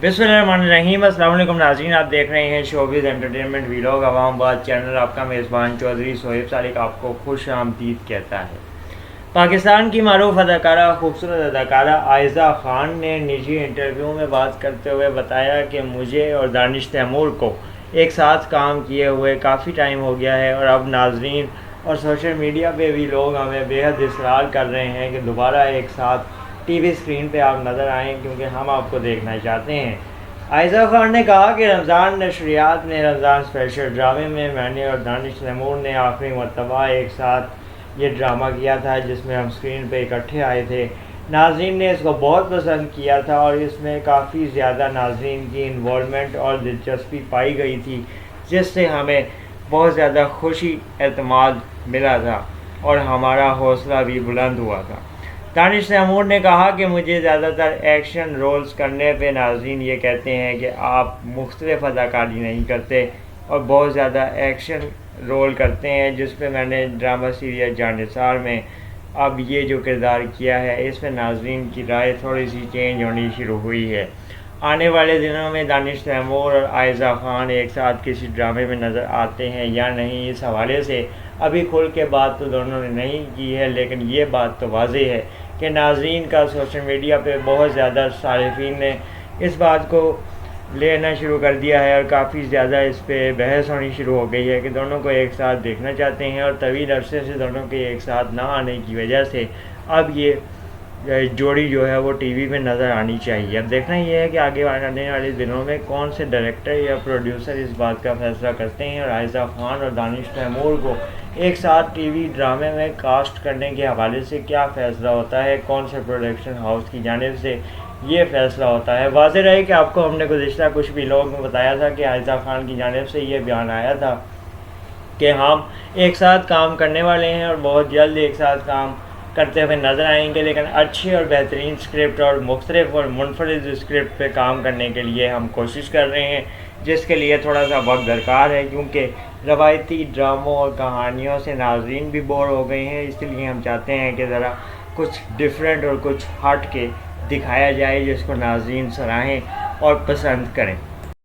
बिस्मिल्लाहिर्रहमानिर्रहीम। अस्सलाम वालेकुम नाज़रीन, आप देख रहे हैं शोबिज़ एंटरटेनमेंट व्लॉग अवाम बात चैनल। आपका मेज़बान चौधरी सोहेब सालिक आपको खुश आमदीद कहता है। पाकिस्तान की मारूफ अदाकारा खूबसूरत अदाकारा आयज़ा ख़ान ने निजी इंटरव्यू में बात करते हुए बताया कि मुझे और दानिश तैमूर को एक साथ काम किए हुए काफ़ी टाइम हो गया है और अब नाज़रीन और सोशल मीडिया पे भी लोग हमें बेहद इसरार कर रहे हैं कि दोबारा एक साथ टीवी स्क्रीन पे आप नज़र आएँ, क्योंकि हम आपको देखना चाहते हैं। आयज़ा ख़ान ने कहा कि रमज़ान नशरियात ने रमज़ान स्पेशल ड्रामे में मैंने और दानिश तैमूर ने आखिरी मरतबा एक साथ ये ड्रामा किया था, जिसमें हम स्क्रीन पे इकट्ठे आए थे। नाज़रीन ने इसको बहुत पसंद किया था और इसमें काफ़ी ज़्यादा नाज़रीन की इन्वॉल्वमेंट और दिलचस्पी पाई गई थी, जिससे हमें बहुत ज़्यादा खुशी एतमाद मिला था और हमारा हौसला भी बुलंद हुआ था। दानिश तैमूर ने कहा कि मुझे ज़्यादातर एक्शन रोल्स करने पे नाज़रीन ये कहते हैं कि आप मुख्तलिफ अदाकारी नहीं करते और बहुत ज़्यादा एक्शन रोल करते हैं, जिस पे मैंने ड्रामा सीरियल जानिसार में अब ये जो किरदार किया है, इस पर नाज़रीन की राय थोड़ी सी चेंज होनी शुरू हुई है। आने वाले दिनों में दानिश तैमूर और आयज़ा ख़ान एक साथ किसी ड्रामे में नज़र आते हैं या नहीं, इस हवाले से अभी खुल के बात तो दोनों ने नहीं की है, लेकिन ये बात तो वाज़ेह है कि नाज़रीन का सोशल मीडिया पे बहुत ज़्यादा सारिफीन ने इस बात को लेना शुरू कर दिया है और काफ़ी ज़्यादा इस पर बहस होनी शुरू हो गई है कि दोनों को एक साथ देखना चाहते हैं और तवील अरसे से दोनों के एक साथ ना आने की वजह से अब ये जोड़ी जो है वो टीवी में नज़र आनी चाहिए। अब देखना ये है कि आगे आने वाले दिनों में कौन से डायरेक्टर या प्रोड्यूसर इस बात का फैसला करते हैं और आयज़ा ख़ान और दानिश तैमूर को एक साथ टीवी ड्रामे में कास्ट करने के हवाले से क्या फ़ैसला होता है, कौन से प्रोडक्शन हाउस की जानिब से ये फ़ैसला होता है। वाज़ेह रहे कि आपको हमने गुज़िश्ता कुछ भी लोग में बताया था कि आयज़ा ख़ान की जानिब से ये बयान आया था कि हम एक साथ काम करने वाले हैं और बहुत जल्द एक साथ काम करते हुए नज़र आएंगे, लेकिन अच्छी और बेहतरीन स्क्रिप्ट और मुख्तलिफ और मुनफरिद स्क्रिप्ट पे काम करने के लिए हम कोशिश कर रहे हैं, जिसके लिए थोड़ा सा वक्त दरकार है, क्योंकि रवायती ड्रामों और कहानियों से नाज़रीन भी बोर हो गए हैं। इसलिए हम चाहते हैं कि ज़रा कुछ डिफरेंट और कुछ हट के दिखाया जाए, जिसको नाज़रीन सराहें और पसंद करें।